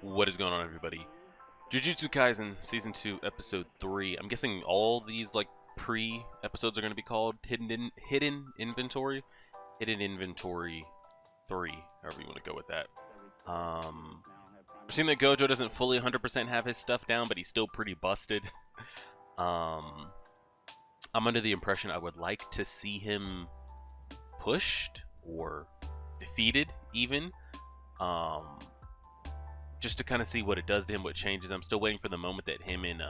What is going on, everybody? Jujutsu Kaisen Season 2, Episode 3. I'm guessing all these, like, pre-episodes are going to be called Hidden Inventory? Hidden Inventory 3, however you want to go with that. We're seeing that Gojo doesn't fully 100% have his stuff down, but he's still pretty busted. I'm under the impression I would like to see him pushed or defeated, even. Just to kind of see what it does to him, what changes. I'm still waiting for the moment that him and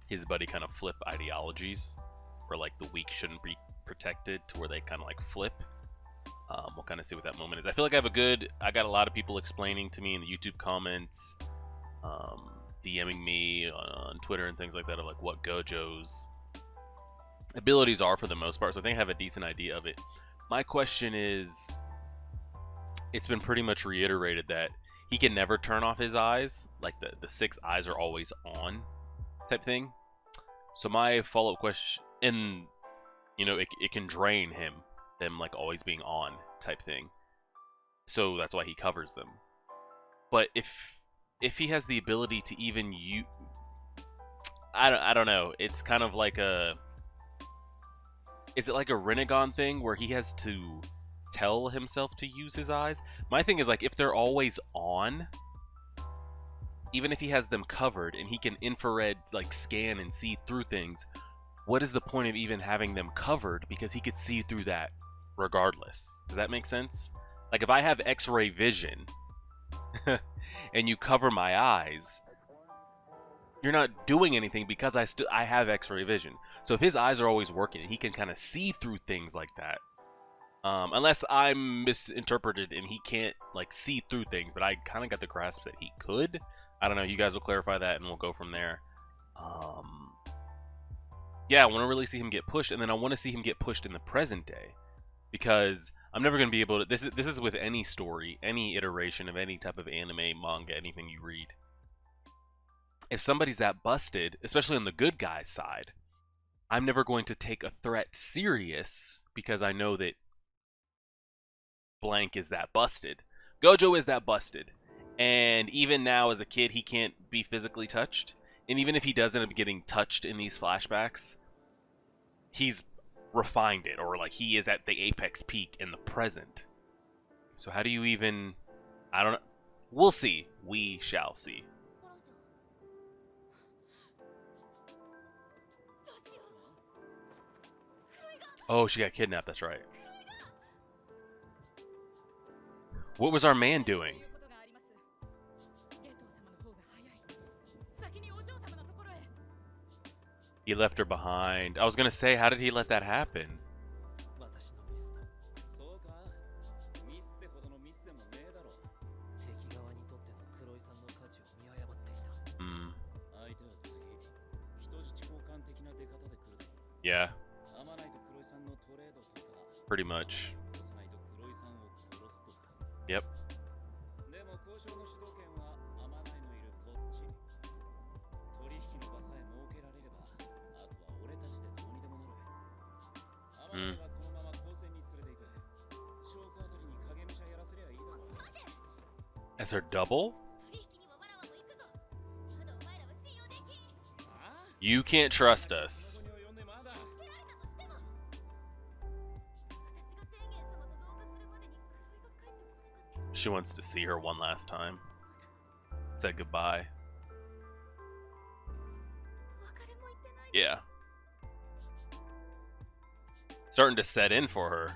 his buddy kind of flip ideologies, where like the weak shouldn't be protected, to where they kind of like flip. We'll kind of see what that moment is. I feel like I got a lot of people explaining to me in the YouTube comments, DMing me on Twitter and things like that, of like what Gojo's abilities are for the most part. So I think I have a decent idea of it. My question is, it's been pretty much reiterated that he can never turn off his eyes, like the six eyes are always on type thing. So my follow-up question, and you know, it can drain them like always being on type thing, so that's why he covers them. But if he has the ability to even I don't know, it's kind of like is it like a Renegon thing where he has to tell himself to use his eyes? My thing is, like, if they're always on, even if he has them covered and he can infrared like scan and see through things, what is the point of even having them covered? Because he could see through that regardless. Does that make sense? Like, if I have x-ray vision and you cover my eyes, you're not doing anything because I have x-ray vision. So if his eyes are always working and he can kind of see through things like that, unless I'm misinterpreted and he can't like see through things, but I kind of got the grasp that he could. I don't know. You guys will clarify that and we'll go from there. Yeah, I want to really see him get pushed, and then I want to see him get pushed in the present day, because I'm never going to be able to. This is with any story, any iteration of any type of anime, manga, anything you read. If somebody's that busted, especially on the good guy's side, I'm never going to take a threat serious because I know that blank is that busted. Gojo is that busted. And even now as a kid, he can't be physically touched. And even if he does end up getting touched in these flashbacks, he's refined it, or like he is at the apex peak in the present. So how do you even... I don't know. We'll see. We shall see. Oh, she got kidnapped. That's right. What was our man doing? He left her behind. I was gonna say, how did he let that happen? Hmm. Yeah. Pretty much. Yep. Mm. As her double? You can't trust us. She wants to see her one last time. Say goodbye. Yeah. Starting to set in for her.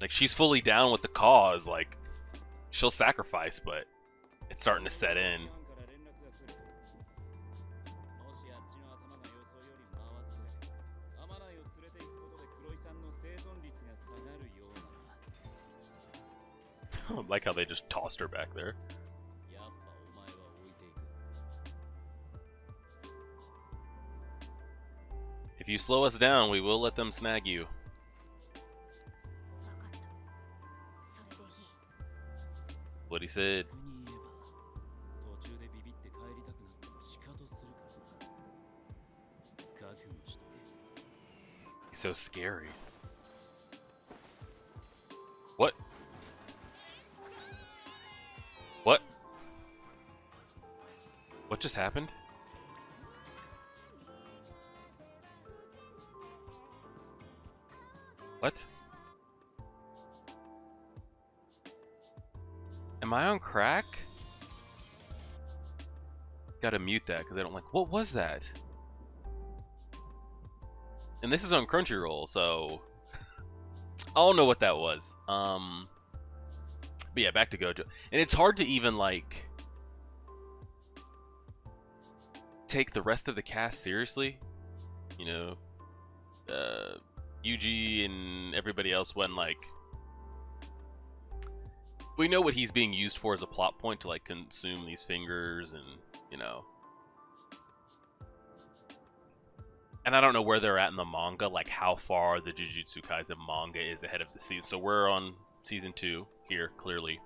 Like, she's fully down with the cause. Like, she'll sacrifice, but it's starting to set in. I like how they just tossed her back there. If you slow us down, we will let them snag you. What he said. He's so scary. What? What just happened? What? Am I on crack? Gotta mute that because I don't like. What was that? And this is on Crunchyroll, so I don't know what that was. But yeah, back to Gojo. And it's hard to even like take the rest of the cast seriously. You know, Yuji and everybody else when like we know what he's being used for as a plot point to like consume these fingers and you know. And I don't know where they're at in the manga, like how far the Jujutsu Kaisen manga is ahead of the season. So we're on season 2 here, clearly.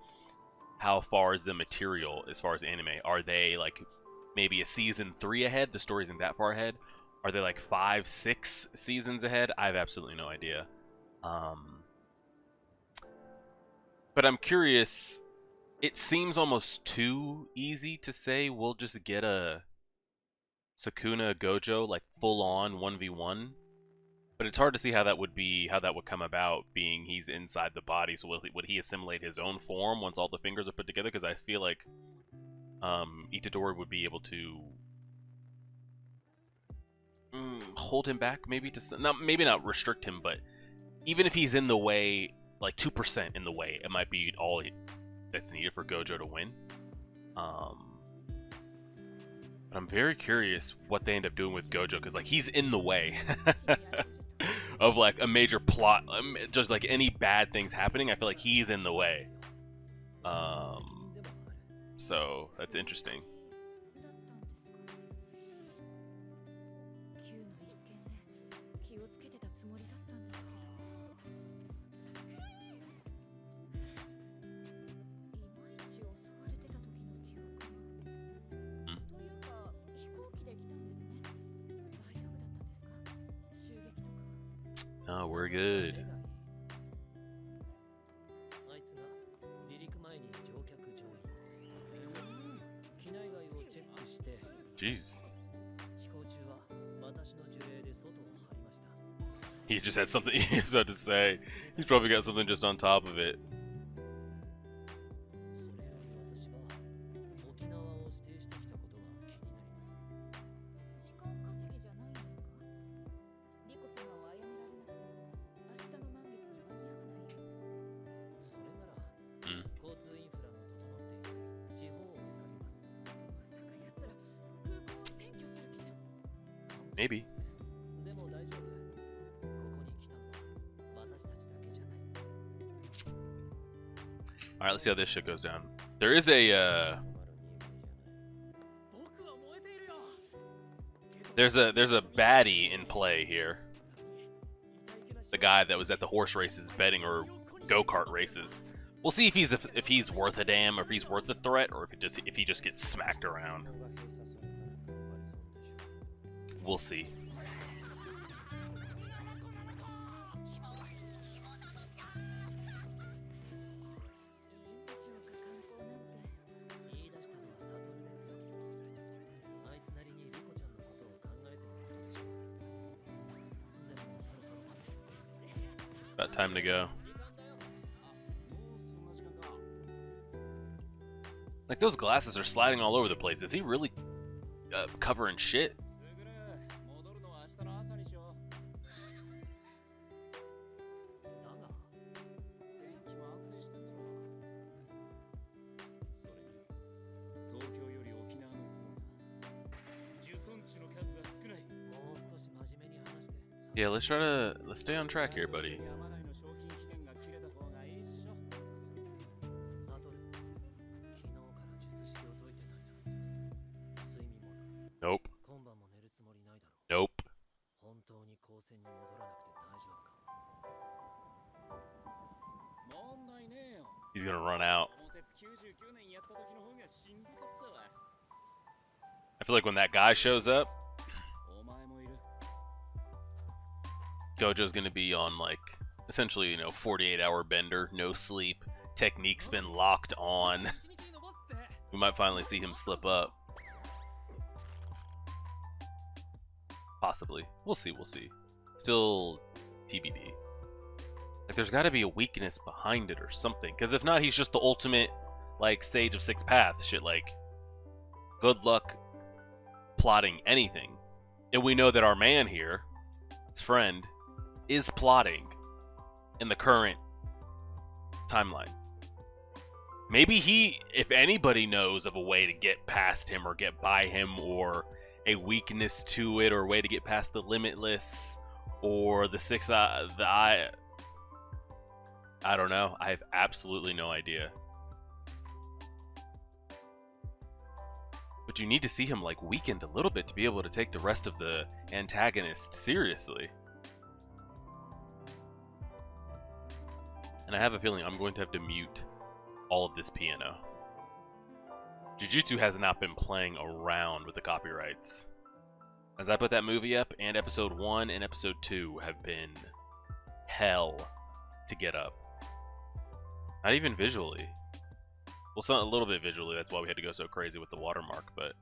How far is the material as far as anime? Are they like maybe a season 3 ahead? The story isn't that far ahead. Are they like 5, 6 seasons ahead? I have absolutely no idea. But I'm curious. It seems almost too easy to say we'll just get a Sukuna Gojo like full on 1v1, but it's hard to see how that would come about, being he's inside the body. So would he assimilate his own form once all the fingers are put together? Because I feel like Itadori would be able to hold him back, maybe maybe not restrict him, but even if he's in the way, like 2% in the way, it might be all that's needed for Gojo to win. I'm very curious what they end up doing with Gojo, because like he's in the way of like a major plot, just like any bad things happening. I feel like he's in the way. So that's interesting. Oh, we're good. Jeez. He just had something he was about to say. He's probably got something just on top of it. Maybe. Alright, let's see how this shit goes down. There is a there's a baddie in play here. The guy that was at the horse races betting, or go-kart races. We'll see if he's worth a damn, or if he's worth the threat, or if he just gets smacked around. We'll see. About time to go. Like, those glasses are sliding all over the place. Is he really covering shit? Yeah, let's stay on track here, buddy. Nope. Nope. He's gonna run out. I feel like when that guy shows up, Gojo's gonna be on like essentially, you know, 48-hour bender, no sleep. Technique's been locked on. We might finally see him slip up. Possibly. We'll see, we'll see. Still TBD. Like, there's gotta be a weakness behind it or something. Because if not, he's just the ultimate, like, Sage of Six Paths shit. Like, good luck plotting anything. And we know that our man here, his friend, is plotting in the current timeline. Maybe he, if anybody knows of a way to get past him or get by him, or a weakness to it, or a way to get past the Limitless or the Six Eye, the Eye, I don't know. I have absolutely no idea. But you need to see him like weakened a little bit to be able to take the rest of the antagonist seriously. And I have a feeling I'm going to have to mute all of this piano. Jujutsu has not been playing around with the copyrights. As I put that movie up, and episode 1 and episode 2 have been hell to get up. Not even visually. Well, a little bit visually, that's why we had to go so crazy with the watermark, but...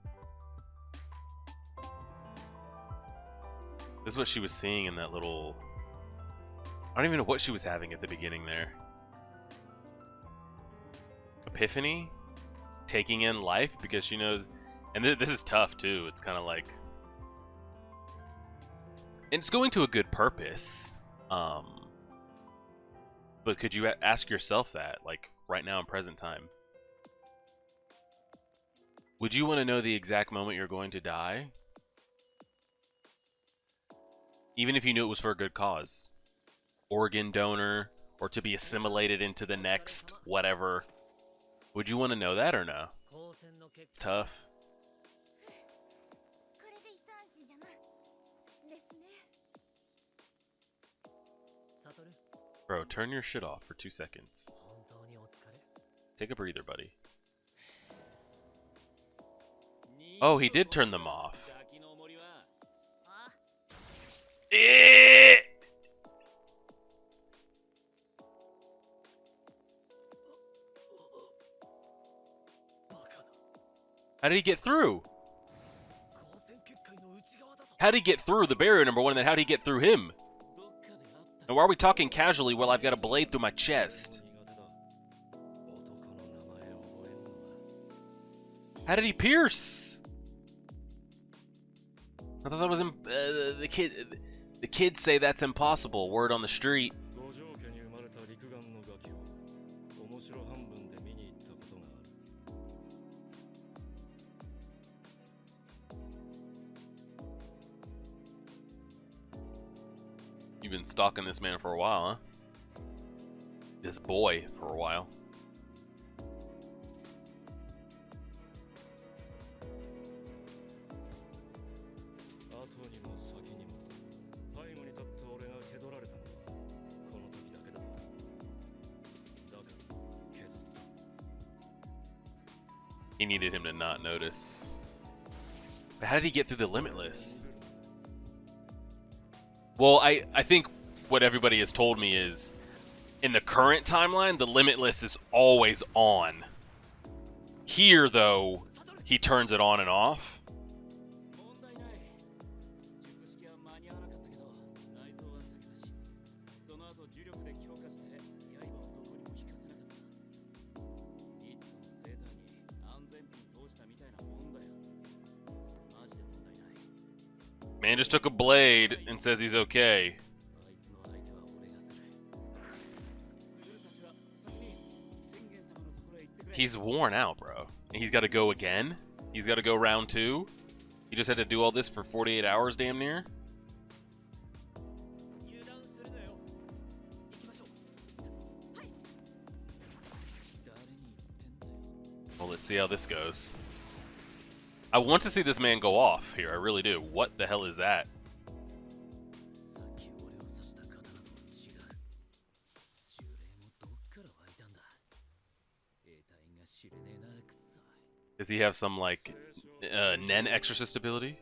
This is what she was seeing in that little... I don't even know what she was having at the beginning there. Epiphany? Taking in life because she knows... And this is tough, too. It's kind of like... And it's going to a good purpose. But could you ask yourself that, like, right now in present time? Would you want to know the exact moment you're going to die? Even if you knew it was for a good cause. Organ donor, or to be assimilated into the next whatever. Would you want to know that or no? It's tough. Bro, turn your shit off for 2 seconds. Take a breather, buddy. Oh, he did turn them off. How did he get through? How did he get through the barrier, number one, and then how did he get through him? And why are we talking casually while I've got a blade through my chest? How did he pierce? I thought that was the kids say that's impossible. Word on the street. You've been stalking this man for a while, huh? This boy for a while. He needed him to not notice. But how did he get through the Limitless? Well, I think what everybody has told me is, in the current timeline, the Limitless is always on. Here, though, he turns it on and off. Man just took a blade and says he's okay. He's worn out, bro. And he's got to go again? He's got to go round 2? He just had to do all this for 48 hours, damn near? Well, let's see how this goes. I want to see this man go off here. I really do. What the hell is that? Does he have some, like, Nen exorcist ability?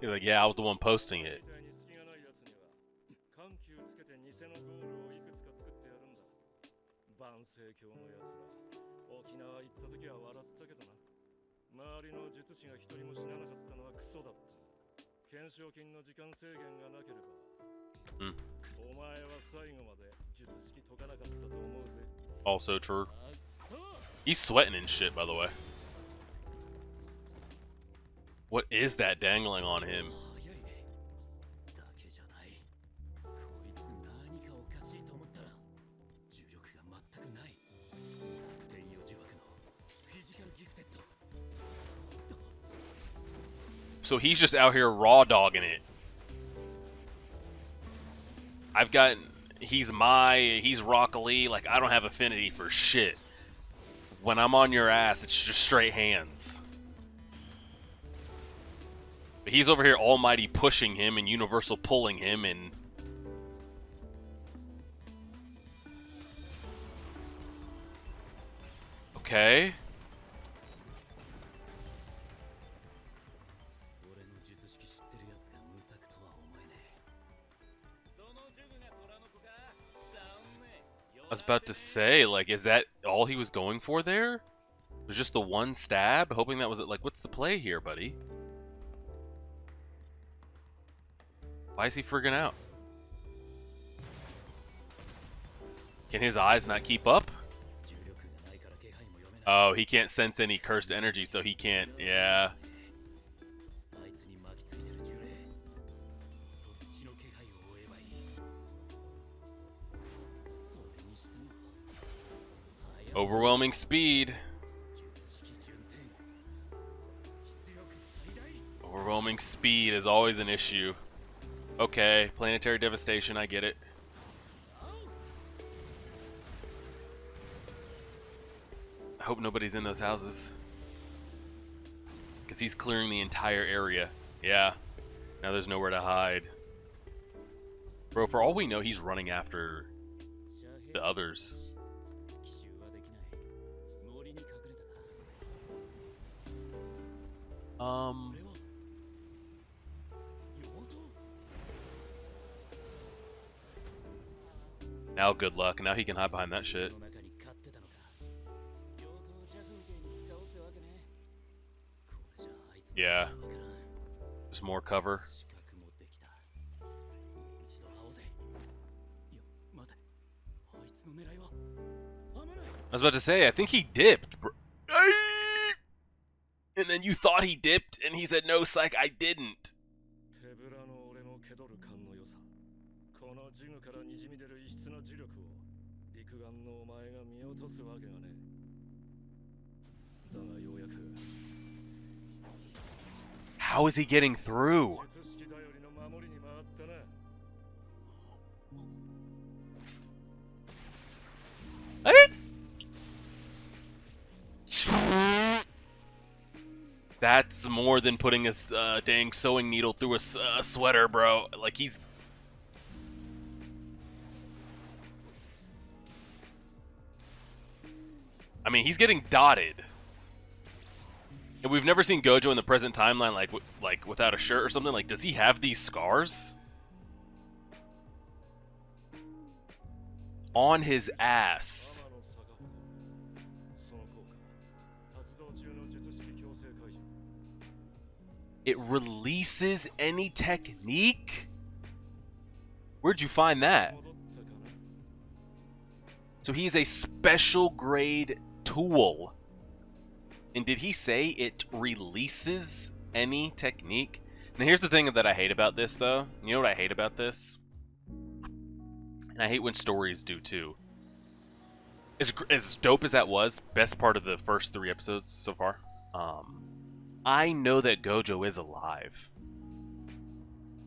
He's like, yeah, I was the one posting it. Also true. He's sweating and shit, by the way. What is that dangling on him? So he's just out here raw dogging it. I've got, he's Rock Lee, like I don't have affinity for shit. When I'm on your ass, it's just straight hands. But he's over here almighty pushing him and universal pulling him and... Okay. I was about to say, like, is that all he was going for there? It was just the one stab? Hoping that was it. Like, what's the play here, buddy? Why is he friggin' out? Can his eyes not keep up? Oh, he can't sense any cursed energy, so he can't. Yeah. Overwhelming speed. Overwhelming speed is always an issue. Okay, planetary devastation, I get it. I hope nobody's in those houses. Because he's clearing the entire area. Yeah. Now there's nowhere to hide. Bro, for all we know, he's running after the others. Now good luck. Now he can hide behind that shit. Yeah. Just more cover. I was about to say, I think he dipped. And then you thought he dipped, and he said, no, psych, I didn't. How is he getting through? That's more than putting a dang sewing needle through a sweater, bro. Like, he's... I mean, he's getting dotted. And we've never seen Gojo in the present timeline, like without a shirt or something. Like, does he have these scars? On his ass. It releases any technique? Where'd you find that? So he's a special grade tool. And did he say it releases any technique? Now here's the thing that I hate about this, though. You know what I hate about this? And I hate when stories do, too. As dope as that was, best part of the first 3 episodes so far, I know that Gojo is alive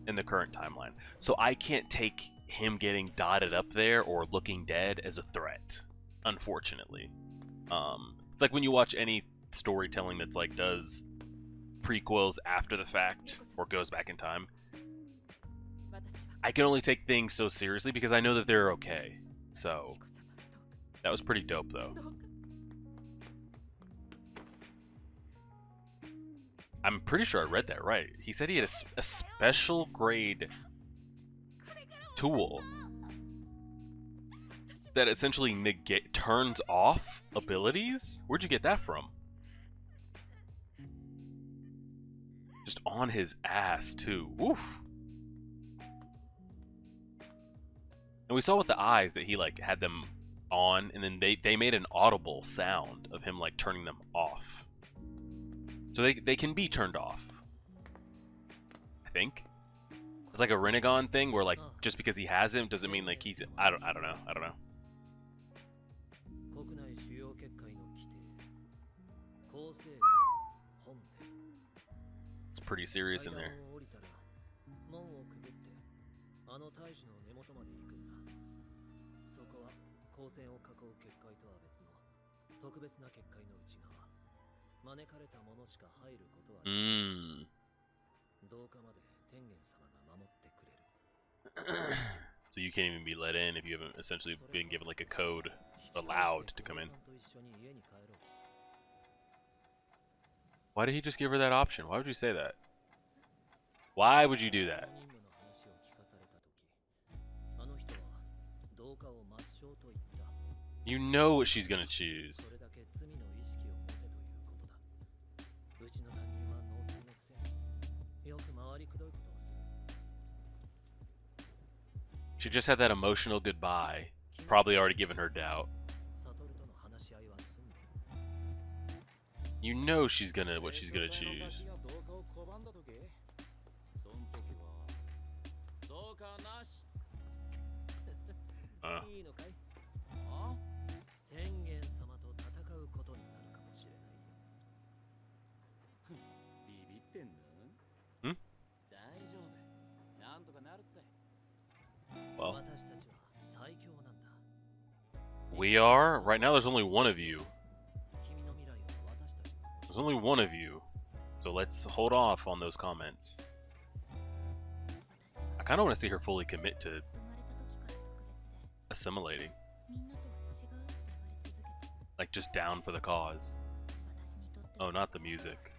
in the current timeline. So I can't take him getting dotted up there or looking dead as a threat, unfortunately. It's like when you watch any storytelling that's like does prequels after the fact or goes back in time. I can only take things so seriously because I know that they're okay. So that was pretty dope, though. I'm pretty sure I read that right. He said he had a special grade tool that essentially turns off abilities? Where'd you get that from? Just on his ass, too. Oof. And we saw with the eyes that he, like, had them on, and then they made an audible sound of him, like, turning them off. So they can be turned off. I think. It's like a Renegon thing where, like, just because he has him doesn't mean, like, he's... I don't know. I don't know. It's pretty serious in there. So you can't even be let in if you haven't essentially been given like a code allowed to come in. Why did he just give her that option? Why would you say that? Why would you do that? You know what she's gonna choose. She just had that emotional goodbye. Probably already given her doubt. You know she's gonna what she's gonna choose. Well, we are? Right now there's only one of you. There's only one of you. So let's hold off on those comments. I kind of want to see her fully commit to assimilating. Like, just down for the cause. Oh, not the music.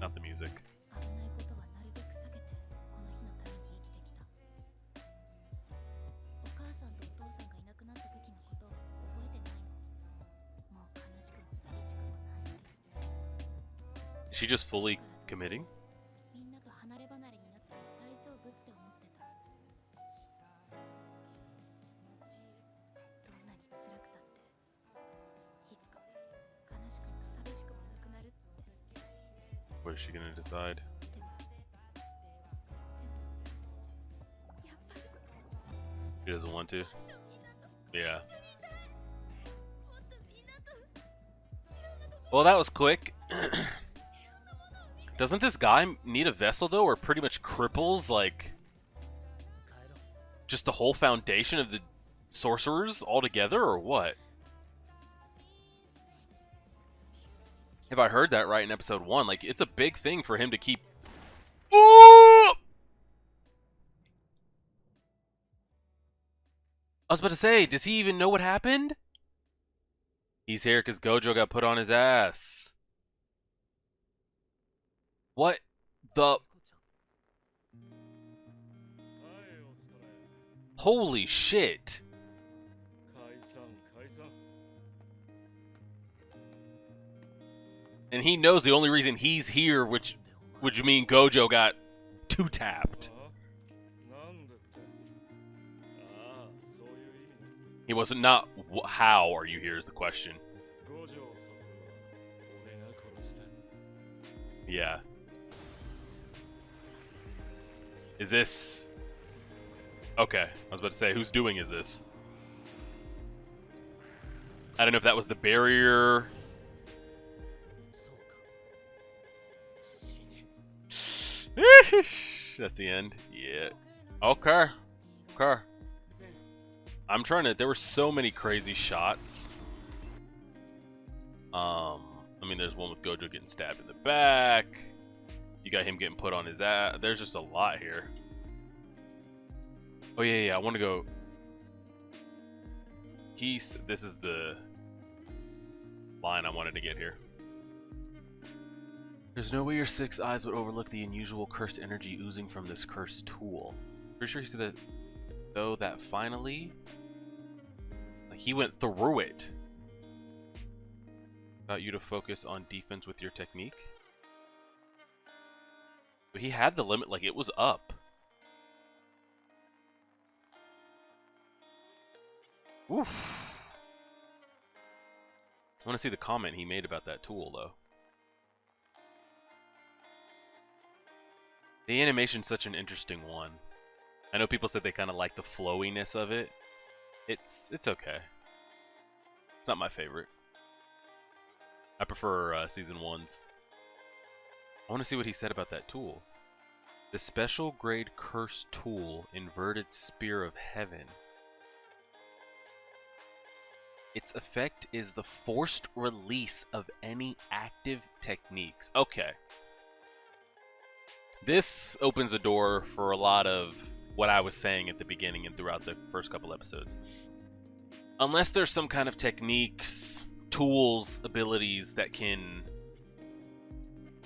Not the music. Is she just fully committing? What is she gonna decide? She doesn't want to? Yeah. Well, that was quick. Doesn't this guy need a vessel, though, or pretty much cripples, like, just the whole foundation of the sorcerers altogether, or what? If I heard that right in episode 1, like, it's a big thing for him to keep... Ooh! I was about to say, does he even know what happened? He's here because Gojo got put on his ass. What the... Holy shit. And he knows the only reason he's here, which would mean Gojo got two-tapped. He wasn't not... How are you here is the question. Yeah. Is this... Okay, I was about to say, whose doing is this? I don't know if that was the barrier. That's the end. Yeah. Okay. Okay. I'm trying to... There were so many crazy shots. I mean, there's one with Gojo getting stabbed in the back. You got him getting put on his ass. There's just a lot here. Oh, yeah. I want to go... This is the line I wanted to get here. There's no way your 6 eyes would overlook the unusual cursed energy oozing from this cursed tool. Pretty sure he said that, though, that finally... Like, he went through it. About you to focus on defense with your technique. But he had the limit, like, it was up. Oof. I want to see the comment he made about that tool, though. The animation's such an interesting one. I know people said they kind of like the flowiness of it. It's okay. It's not my favorite. I prefer season 1's. I want to see what he said about that tool. The special grade curse tool, Inverted Spear of Heaven. Its effect is the forced release of any active techniques. Okay. This opens a door for a lot of what I was saying at the beginning and throughout the first couple episodes. Unless there's some kind of techniques, tools, abilities that can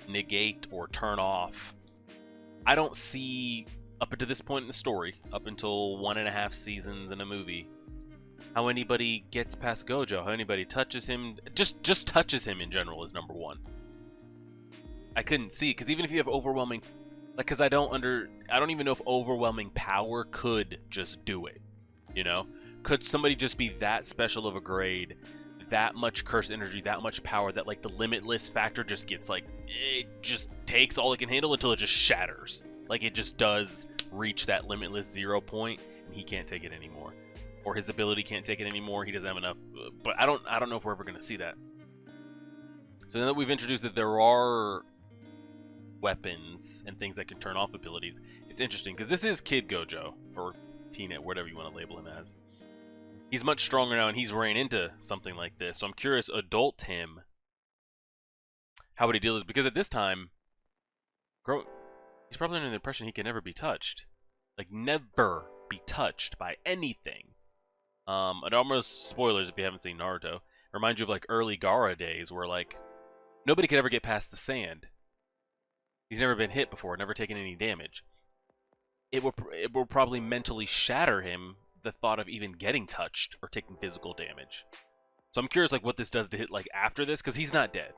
negate or turn off, I don't see, up until this point in the story, up until 1.5 seasons in a movie, how anybody gets past Gojo, how anybody touches him, just touches him in general is number one. I couldn't see, because even if you have overwhelming, like, because I don't even know if overwhelming power could just do it, you know? Could somebody just be that special of a grade, that much curse energy, that much power, that, like, the limitless factor just gets, like, it just takes all it can handle until it just shatters. Like, it just does reach that limitless 0 point, and he can't take it anymore. Or his ability can't take it anymore, he doesn't have enough, but I don't know if we're ever going to see that. So now that we've introduced that there are weapons and things that can turn off abilities, it's interesting, because this is Kid Gojo, or Teen, whatever you want to label him as. He's much stronger now, and he's ran into something like this, so I'm curious, adult him, how would he deal with it? Because at this time, he's probably under the impression he can never be touched. Like, never be touched by anything. And almost spoilers if you haven't seen Naruto. Reminds you of, like, early Gaara days where, like, nobody could ever get past the sand. He's never been hit before, never taken any damage. It will probably mentally shatter him, the thought of even getting touched or taking physical damage. So I'm curious, like, what this does to hit, like, after this, because he's not dead.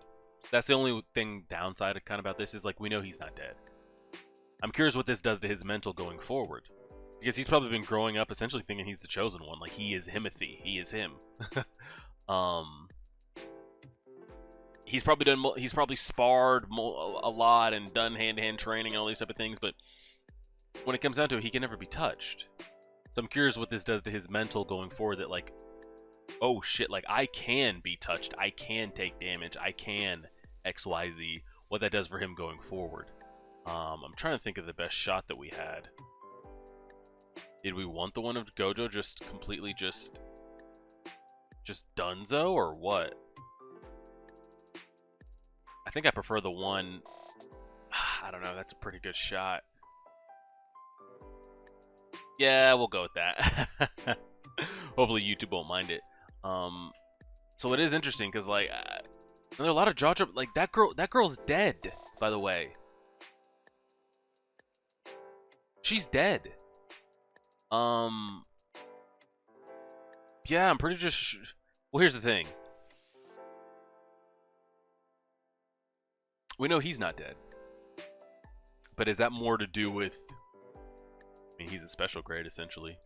That's the only thing downside kind of about this is, like, we know he's not dead. I'm curious what this does to his mental going forward. Because he's probably been growing up essentially thinking he's the chosen one. Like, he is Himothy. He is him. He's probably sparred a lot and done hand-to-hand training and all these type of things. But when it comes down to it, he can never be touched. So I'm curious what this does to his mental going forward. That, like, oh shit, like, I can be touched. I can take damage. I can XYZ. What that does for him going forward. I'm trying to think of the best shot that we had. Did we want the one of Gojo just completely just donezo, or what? I think I prefer the one, I don't know, that's a pretty good shot. Yeah, we'll go with that. Hopefully YouTube won't mind it. So it is interesting, because, like, there are a lot of jaw drop, like, that girl's dead, by the way. She's dead. Yeah, I'm pretty just... Well, here's the thing. We know he's not dead. But is that more to do with... I mean, he's a special grade, essentially.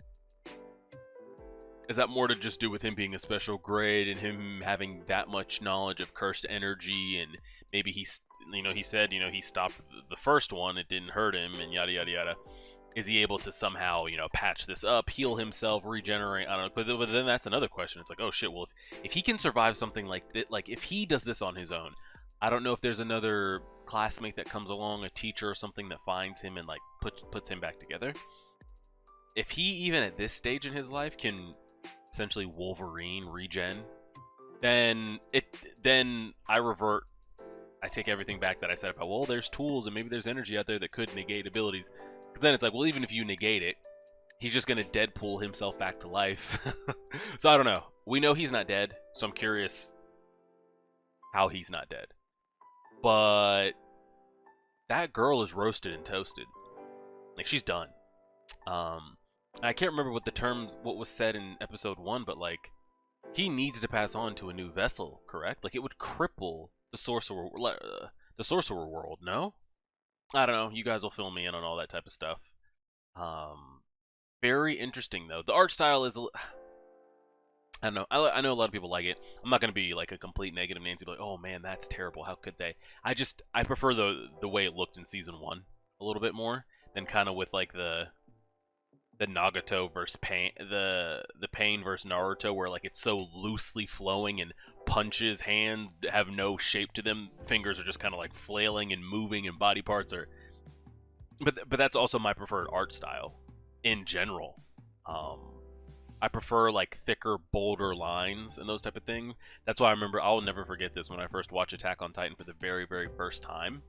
Is that more to just do with him being a special grade and him having that much knowledge of cursed energy, and maybe he's... You know, he said, you know, he stopped the first one, it didn't hurt him, and yada, yada, yada. Is he able to somehow, you know, patch this up, heal himself, regenerate? I don't know. But then that's another question. It's like, oh shit, well, if he can survive something like this, like if he does this on his own, I don't know if there's another classmate that comes along, a teacher or something that finds him and, like, puts him back together. If he, even at this stage in his life, can essentially Wolverine regen, then I revert. I take everything back that I said about, well, there's tools and maybe there's energy out there that could negate abilities. Because then it's like, well, even if you negate it, he's just going to Deadpool himself back to life. So I don't know. We know he's not dead, so I'm curious how he's not dead. But that girl is roasted and toasted. Like, she's done. And I can't remember what was said in episode 1, but, like, he needs to pass on to a new vessel, correct? Like it would cripple the sorcerer world. No, I don't know. You guys will fill me in on all that type of stuff. Very interesting though. The art style is I don't know. I know a lot of people like it. I'm not gonna be like a complete negative Nancy, like, oh man, that's terrible. How could they? I prefer the way it looked in season 1 a little bit more than kind of with like the Nagato versus Pain, the Pain versus Naruto, where like it's so loosely flowing and punches, hands have no shape to them, fingers are just kind of like flailing and moving, and body parts are. But that's also my preferred art style in general. I prefer like thicker, bolder lines and those type of things. That's why I remember, I'll never forget this, when I first watched Attack on Titan for the very, very first time.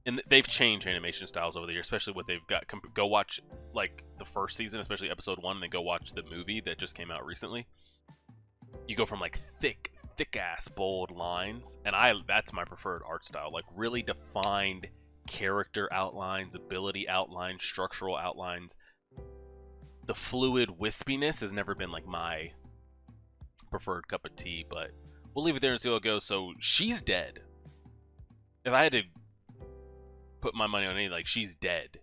And they've changed animation styles over the years, especially what they've got. Go watch like the first season, especially episode 1, and then go watch the movie that just came out recently. You go from like thick ass bold lines, and that's my preferred art style. Like really defined character outlines, ability outlines, structural outlines. The fluid wispiness has never been like my preferred cup of tea, but we'll leave it there and see how it goes. So she's dead. If I had to put my money on anything, like she's dead.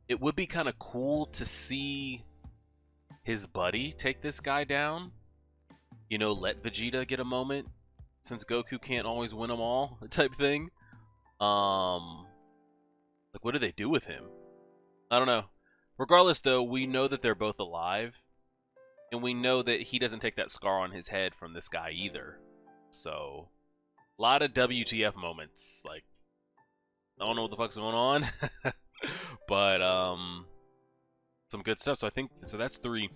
It would be kind of cool to see his buddy take this guy down. You know, let Vegeta get a moment, since Goku can't always win them all, type thing. Like what do they do with him? I don't know. Regardless, though, we know that they're both alive, and we know that he doesn't take that scar on his head from this guy either. So, a lot of WTF moments. Like, I don't know what the fuck's going on, but some good stuff. So I think that's 3. I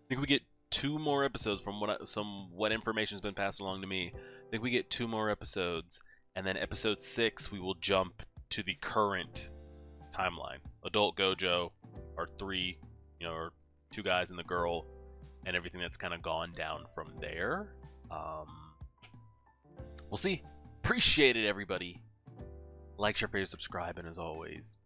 think we get 2 more episodes from what information's been passed along to me. I think we get 2 more episodes, and then episode 6 we will jump to the current timeline. Adult Gojo, our 3, or 2 guys and the girl, and everything that's kind of gone down from there. We'll see. Appreciate it, everybody. Like, share, favorite, subscribe, and as always,